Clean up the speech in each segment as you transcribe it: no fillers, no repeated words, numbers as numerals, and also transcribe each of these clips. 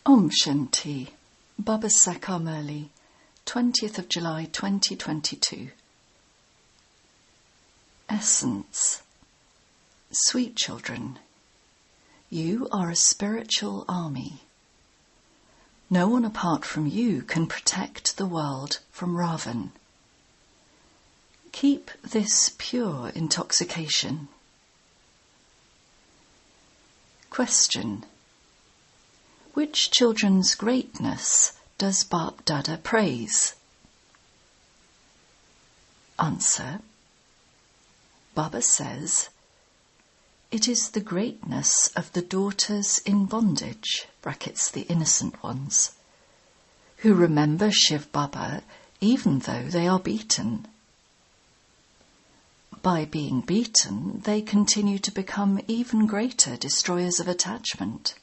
Shanti, Baba Sakar Murli, 20th of July 2022. Essence. Sweet children, you are a spiritual army. No one apart from you can protect the world from Ravan. Keep this pure intoxication. Question. Which children's greatness does Bap Dada praise? Answer. Baba says, it is the greatness of the daughters in bondage, brackets the innocent ones, who remember Shiv Baba even though they are beaten. By being beaten, they continue to become even greater destroyers of attachment.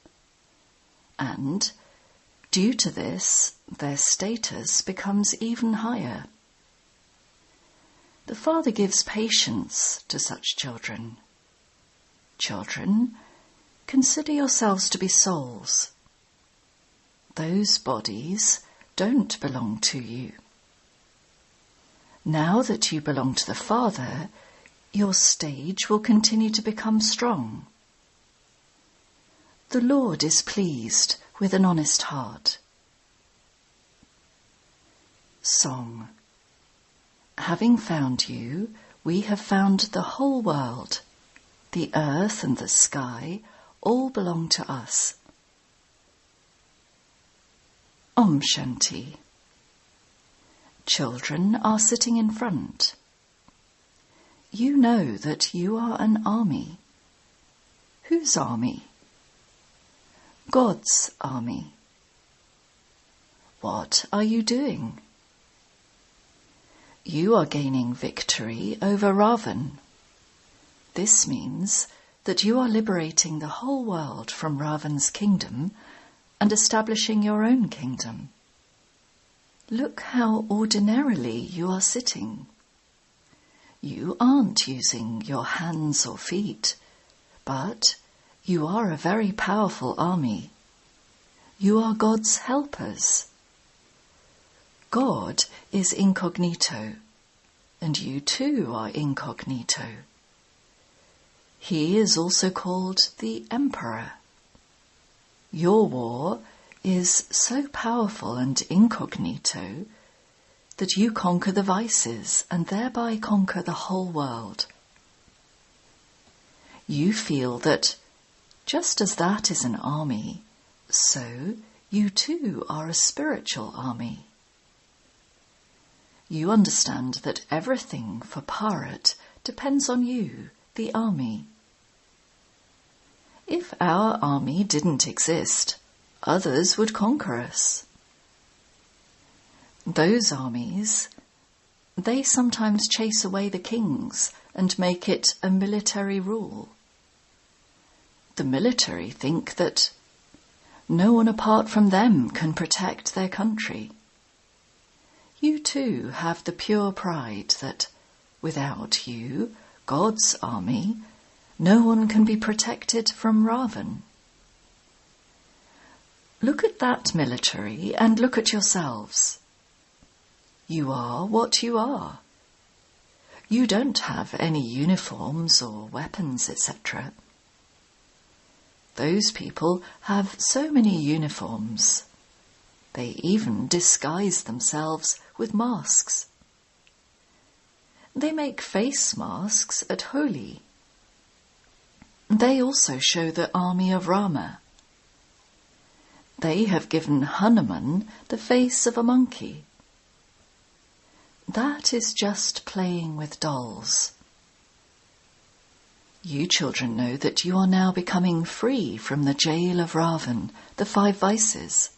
And, due to this, their status becomes even higher. The Father gives patience to such children. Children, consider yourselves to be souls. Those bodies don't belong to you. Now that you belong to the Father, your stage will continue to become strong. The Lord is pleased with an honest heart. Song. Having found you, we have found the whole world. The earth and the sky all belong to us. Shanti. Children are sitting in front. You know that you are an army. Whose army? God's army. What are you doing? You are gaining victory over Ravan. This means that you are liberating the whole world from Ravan's kingdom and establishing your own kingdom. Look how ordinarily you are sitting. You aren't using your hands or feet, but you are a very powerful army. You are God's helpers. God is incognito, and you too are incognito. He is also called the Emperor. Your war is so powerful and incognito that you conquer the vices and thereby conquer the whole world. You feel that just as that is an army, so you too are a spiritual army. You understand that everything for Bharat depends on you, the army. If our army didn't exist, others would conquer us. Those armies, they sometimes chase away the kings and make it a military rule. The military think that no one apart from them can protect their country. You too have the pure pride that without you, God's army, no one can be protected from Ravan. Look at that military and look at yourselves. You are what you are. You don't have any uniforms or weapons, etc. Those people have so many uniforms. They even disguise themselves with masks. They make face masks at Holi. They also show the army of Rama. They have given Hanuman the face of a monkey. That is just playing with dolls. You children know that you are now becoming free from the jail of Ravan, the 5 vices.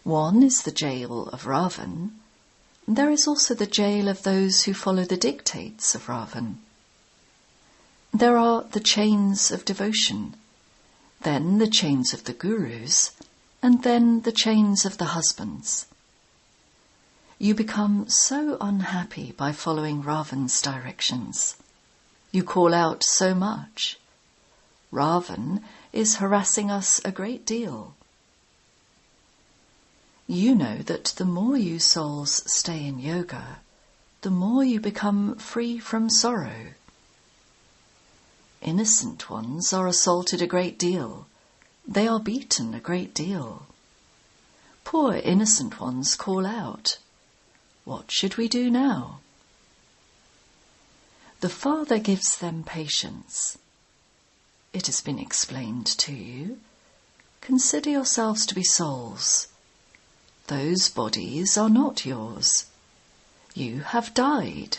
One is the jail of Ravan. There is also the jail of those who follow the dictates of Ravan. There are the chains of devotion, then the chains of the gurus, and then the chains of the husbands. You become so unhappy by following Ravan's directions. You call out so much. Ravan is harassing us a great deal. You know that the more you souls stay in yoga, the more you become free from sorrow. Innocent ones are assaulted a great deal. They are beaten a great deal. Poor innocent ones call out, "What should we do now?" The Father gives them patience. It has been explained to you. Consider yourselves to be souls. Those bodies are not yours. You have died.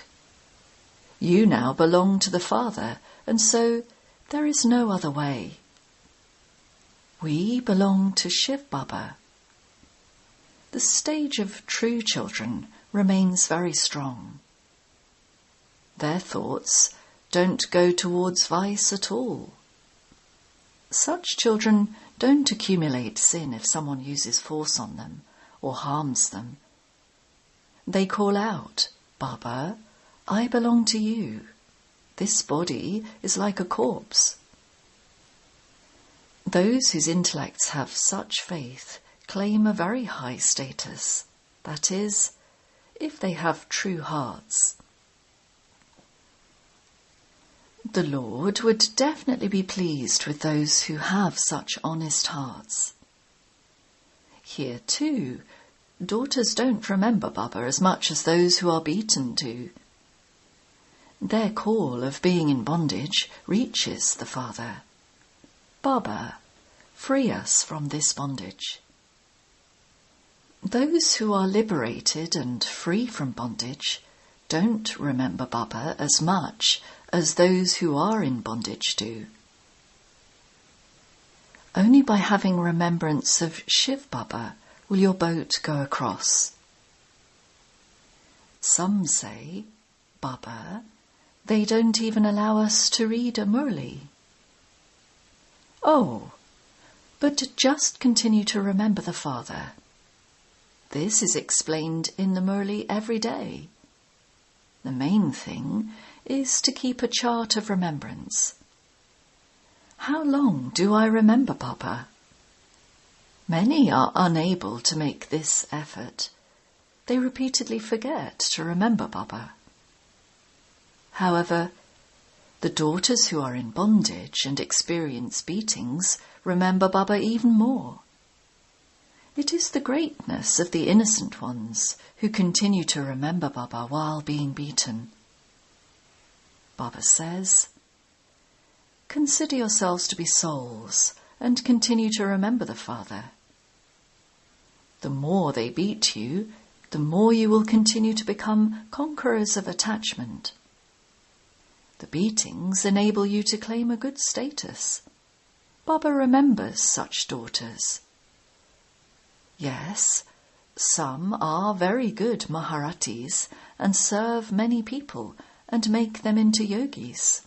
You now belong to the Father, and so there is no other way. We belong to Shiv Baba. The stage of true children remains very strong. Their thoughts don't go towards vice at all. Such children don't accumulate sin if someone uses force on them or harms them. They call out, "Baba, I belong to you. This body is like a corpse." Those whose intellects have such faith claim a very high status, that is, if they have true hearts. The Lord would definitely be pleased with those who have such honest hearts. Here too, daughters don't remember Baba as much as those who are beaten do. Their call of being in bondage reaches the Father. "Baba, free us from this bondage." Those who are liberated and free from bondage don't remember Baba as much as those who are in bondage do. Only by having remembrance of Shiv Baba will your boat go across. Some say, "Baba, they don't even allow us to read a Murli." Oh, but just continue to remember the Father. This is explained in the Murli every day. The main thing is to keep a chart of remembrance. How long do I remember Baba? Many are unable to make this effort. They repeatedly forget to remember Baba. However, the daughters who are in bondage and experience beatings remember Baba even more. It is the greatness of the innocent ones who continue to remember Baba while being beaten. Baba says, "Consider yourselves to be souls and continue to remember the Father. The more they beat you, the more you will continue to become conquerors of attachment. The beatings enable you to claim a good status. Baba remembers such daughters. Yes, some are very good Maharatis and serve many people and make them into yogis.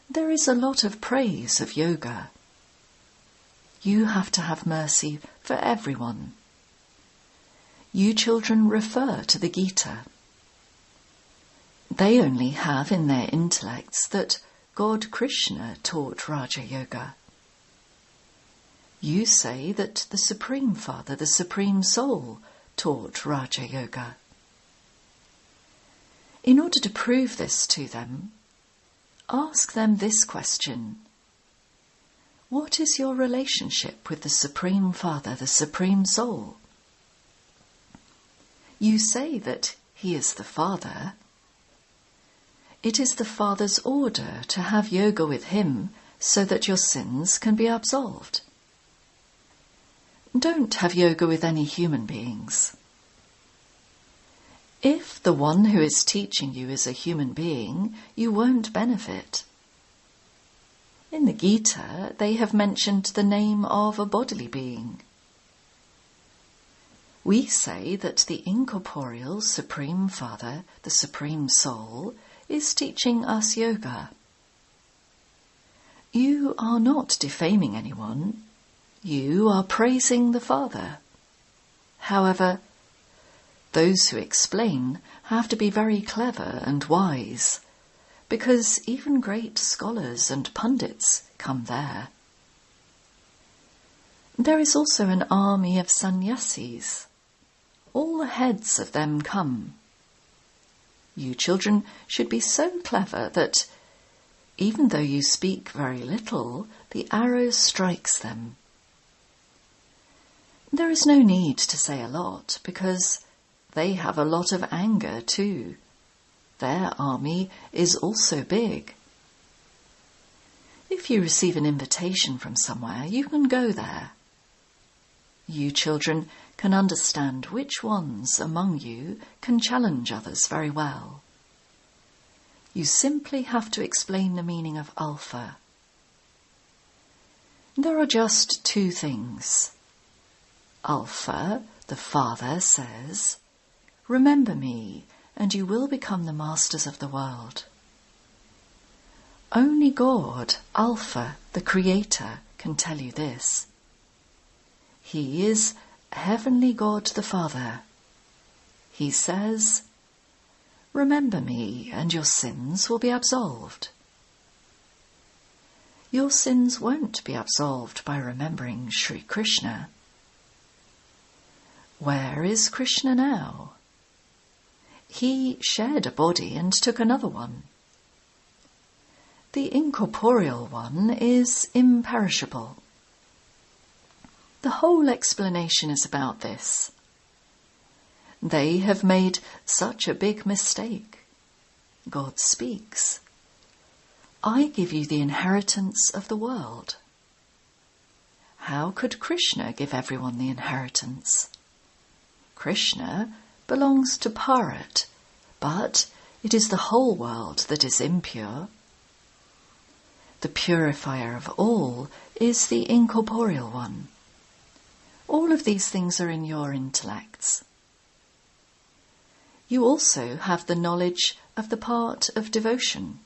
There is a lot of praise of yoga. You have to have mercy for everyone. You children refer to the Gita. They only have in their intellects that God Krishna taught Raja Yoga. You say that the Supreme Father, the Supreme Soul, taught Raja Yoga. In order to prove this to them, ask them this question. What is your relationship with the Supreme Father, the Supreme Soul? You say that he is the Father. It is the Father's order to have yoga with him so that your sins can be absolved. Don't have yoga with any human beings. If the one who is teaching you is a human being, you won't benefit. In the Gita, they have mentioned the name of a bodily being. We say that the incorporeal Supreme Father, the Supreme Soul, is teaching us yoga. You are not defaming anyone. You are praising the Father. However, those who explain have to be very clever and wise, because even great scholars and pundits come there. There is also an army of sannyasis. All the heads of them come. You children should be so clever that, even though you speak very little, the arrow strikes them. There is no need to say a lot, because they have a lot of anger too. Their army is also big. If you receive an invitation from somewhere, you can go there. You children can understand which ones among you can challenge others very well. You simply have to explain the meaning of Alpha. There are just two things. Alpha, the Father, says, "Remember me, and you will become the masters of the world." Only God, Alpha, the Creator, can tell you this. He is Heavenly God the Father. He says, "Remember me, and your sins will be absolved." Your sins won't be absolved by remembering Sri Krishna. Where is Krishna now? He shed a body and took another one. The incorporeal one is imperishable. The whole explanation is about this. They have made such a big mistake. God speaks, "I give you the inheritance of the world." How could Krishna give everyone the inheritance? Krishna belongs to Bharat, but it is the whole world that is impure. The purifier of all is the incorporeal one. All of these things are in your intellects. You also have the knowledge of the part of devotion.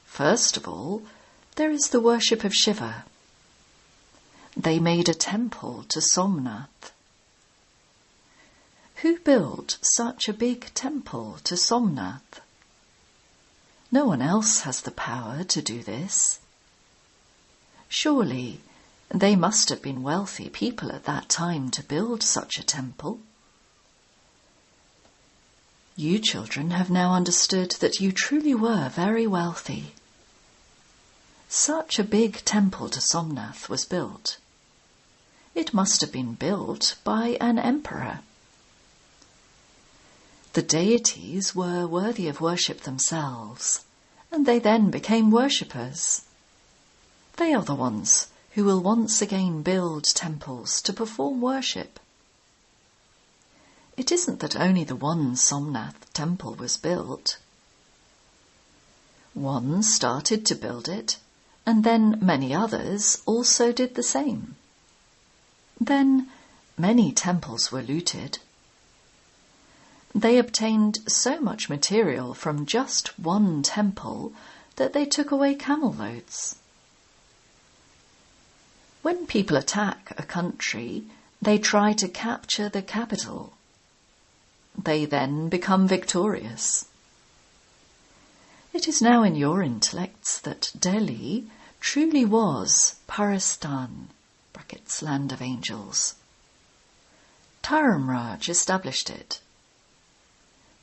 First of all, there is the worship of Shiva. They made a temple to Somnath. Who built such a big temple to Somnath? No one else has the power to do this. Surely they must have been wealthy people at that time to build such a temple. You children have now understood that you truly were very wealthy. Such a big temple to Somnath was built. It must have been built by an emperor. The deities were worthy of worship themselves, and they then became worshippers. They are the ones who will once again build temples to perform worship. It isn't that only the one Somnath temple was built. One started to build it, and then many others also did the same. Then many temples were looted. They obtained so much material from just one temple that they took away camel loads. When people attack a country, they try to capture the capital. They then become victorious. It is now in your intellects that Delhi truly was Paristan, brackets, land of angels. Dharamraj established it.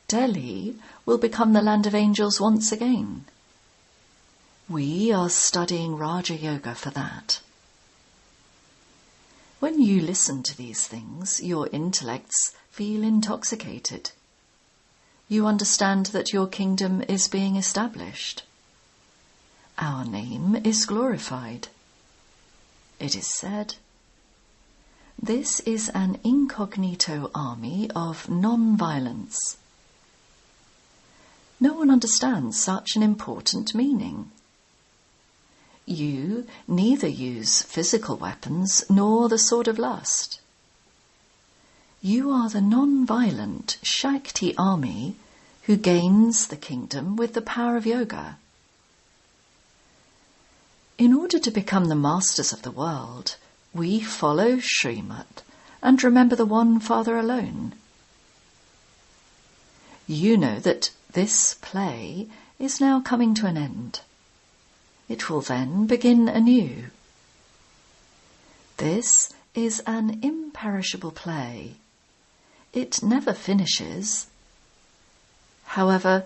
Delhi will become the land of angels once again. We are studying Raja Yoga for that. When you listen to these things, your intellects feel intoxicated. You understand that your kingdom is being established. Our name is glorified. It is said, "This is an incognito army of non-violence." No one understands such an important meaning. You neither use physical weapons nor the sword of lust. You are the non-violent Shakti army who gains the kingdom with the power of yoga. In order to become the masters of the world, we follow Srimad and remember the one Father alone. You know that this play is now coming to an end. It will then begin anew. This is an imperishable play. It never finishes. However,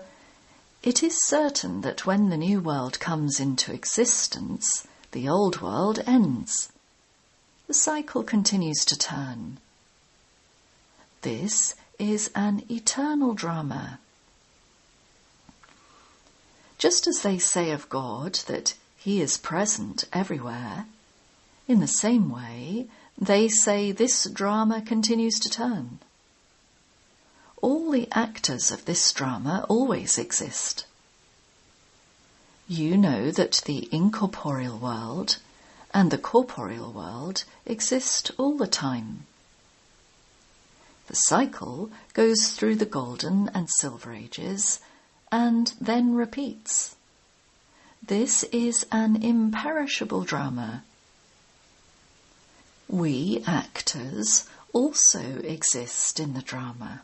it is certain that when the new world comes into existence, the old world ends. The cycle continues to turn. This is an eternal drama. Just as they say of God that He is present everywhere, in the same way they say this drama continues to turn. All the actors of this drama always exist. You know that the incorporeal world and the corporeal world exist all the time. The cycle goes through the golden and silver ages and then repeats. This is an imperishable drama. We actors also exist in the drama.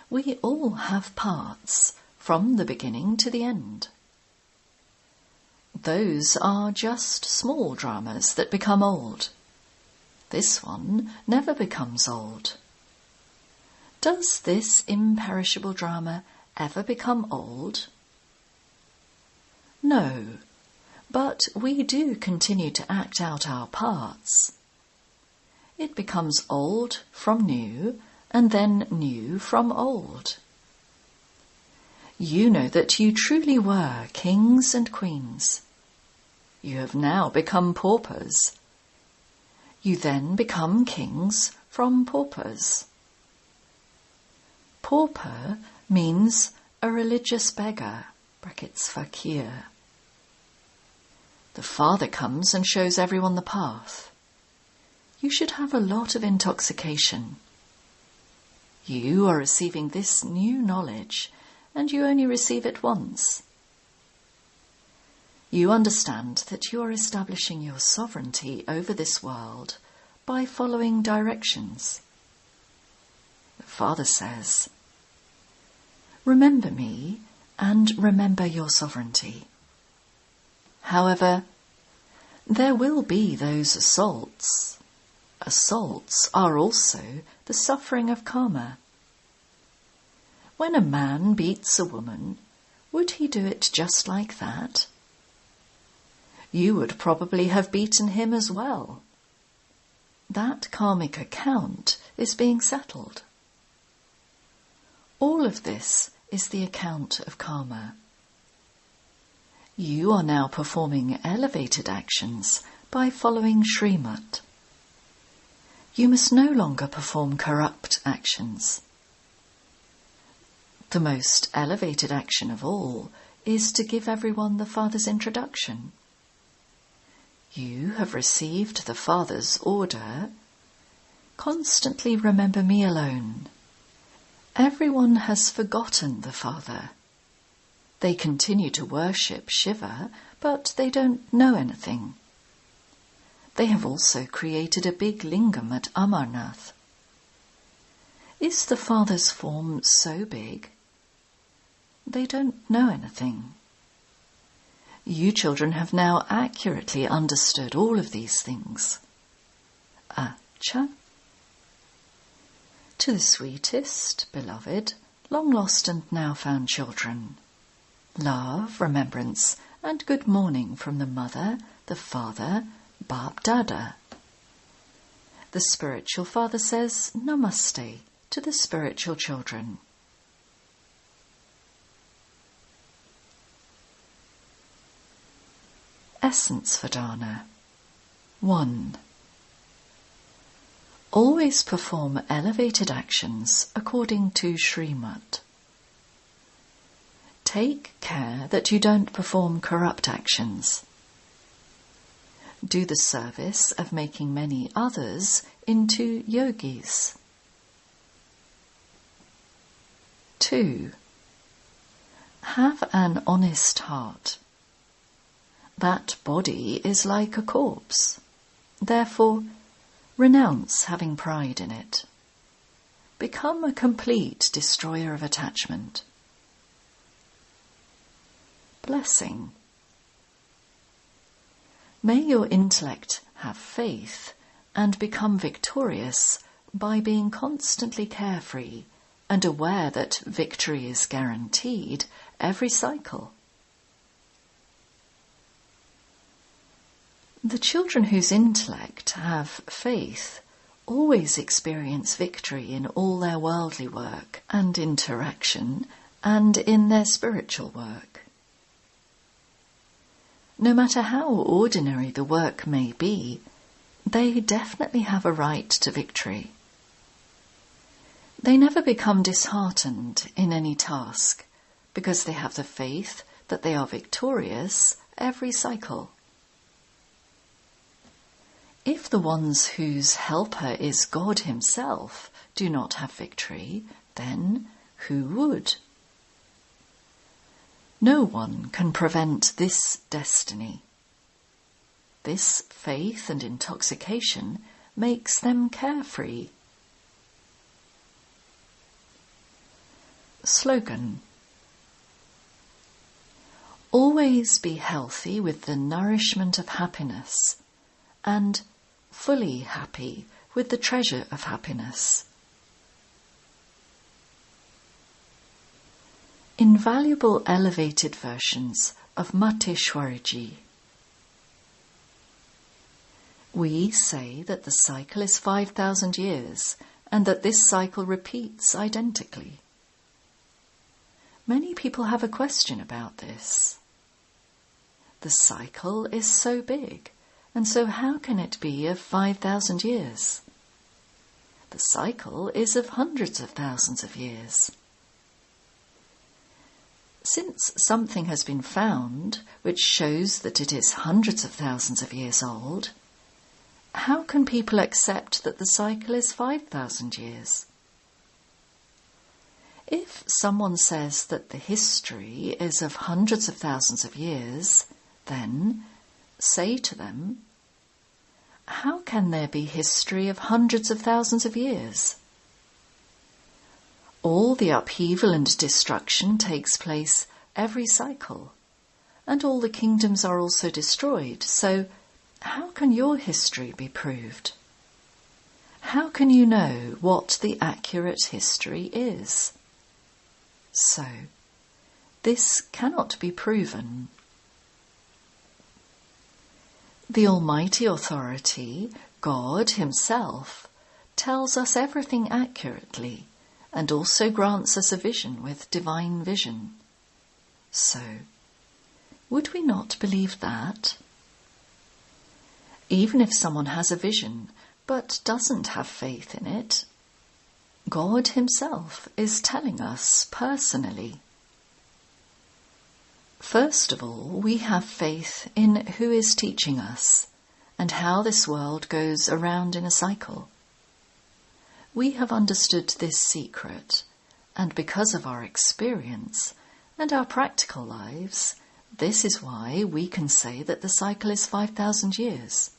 We all have parts from the beginning to the end. Those are just small dramas that become old. This one never becomes old. Does this imperishable drama ever become old? No, but we do continue to act out our parts. It becomes old from new, and then new from old. You know that you truly were kings and queens. You have now become paupers. You then become kings from paupers. Pauper means a religious beggar, brackets fakir. The Father comes and shows everyone the path. You should have a lot of intoxication. You are receiving this new knowledge, and you only receive it once. You understand that you are establishing your sovereignty over this world by following directions. The Father says, "Remember me and remember your sovereignty." However, there will be those assaults. Assaults are also the suffering of karma. When a man beats a woman, would he do it just like that? You would probably have beaten him as well. That karmic account is being settled. All of this is the account of karma. You are now performing elevated actions by following Srimad. You must no longer perform corrupt actions. The most elevated action of all is to give everyone the Father's introduction. You have received the Father's order. Constantly remember me alone. Everyone has forgotten the Father. They continue to worship Shiva, but they don't know anything. They have also created a big lingam at Amarnath. Is the Father's form so big? They don't know anything. You children have now accurately understood all of these things. Acha. To the sweetest, beloved, long lost and now found children, love, remembrance, and good morning from the Mother, the Father, Bap Dada. The spiritual father says Namaste to the spiritual children. Essence Vedana 1. Always perform elevated actions according to Srimad. Take care that you don't perform corrupt actions. Do the service of making many others into yogis. 2. Have an honest heart. That body is like a corpse. Therefore, renounce having pride in it. Become a complete destroyer of attachment. blessing. May your intellect have faith and become victorious by being constantly carefree and aware that victory is guaranteed every cycle. The children whose intellect have faith always experience victory in all their worldly work and interaction and in their spiritual work. No matter how ordinary the work may be, they definitely have a right to victory. They never become disheartened in any task because they have the faith that they are victorious every cycle. If the ones whose helper is God himself do not have victory, then who would? No one can prevent this destiny. This faith and intoxication makes them carefree. Slogan: always be healthy with the nourishment of happiness and fully happy with the treasure of happiness. Invaluable elevated versions of Mateshwariji. We say that the cycle is 5,000 years and that this cycle repeats identically. Many people have a question about this. The cycle is so big, and so how can it be of 5,000 years? The cycle is of hundreds of thousands of years. Since something has been found which shows that it is hundreds of thousands of years old, how can people accept that the cycle is 5,000 years? If someone says that the history is of hundreds of thousands of years, then say to them, how can there be history of hundreds of thousands of years? All the upheaval and destruction takes place every cycle, and all the kingdoms are also destroyed, so how can your history be proved? How can you know what the accurate history is? So, this cannot be proven. The Almighty Authority, God Himself, tells us everything accurately and also grants us a vision with divine vision. So, would we not believe that? Even if someone has a vision but doesn't have faith in it, God Himself is telling us personally. First of all, we have faith in who is teaching us and how this world goes around in a cycle. We have understood this secret, and because of our experience and our practical lives, this is why we can say that the cycle is 5,000 years.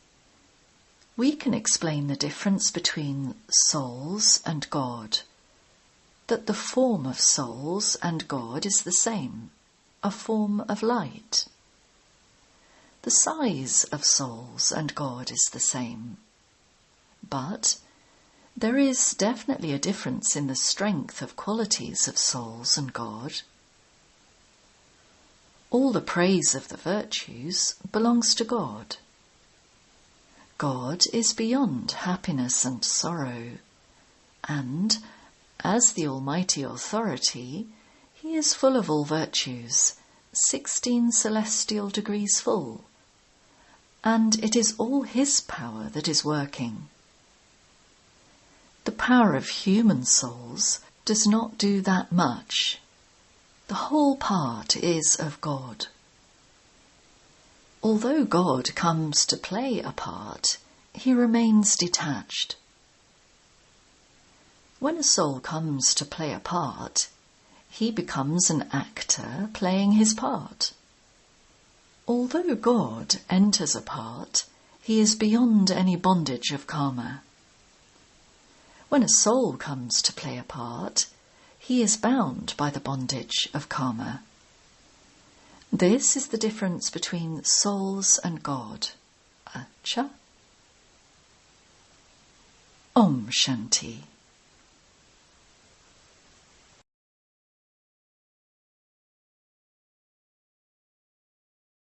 We can explain the difference between souls and God, that the form of souls and God is the same, a form of light. The size of souls and God is the same, but there is definitely a difference in the strength of qualities of souls and God. All the praise of the virtues belongs to God. God is beyond happiness and sorrow, and, as the Almighty Authority, He is full of all virtues, 16 celestial degrees full, and it is all His power that is working. The power of human souls does not do that much. The whole part is of God. Although God comes to play a part, He remains detached. When a soul comes to play a part, he becomes an actor playing his part. Although God enters a part, He is beyond any bondage of karma. When a soul comes to play a part, he is bound by the bondage of karma. This is the difference between souls and God. Acha. Om Shanti.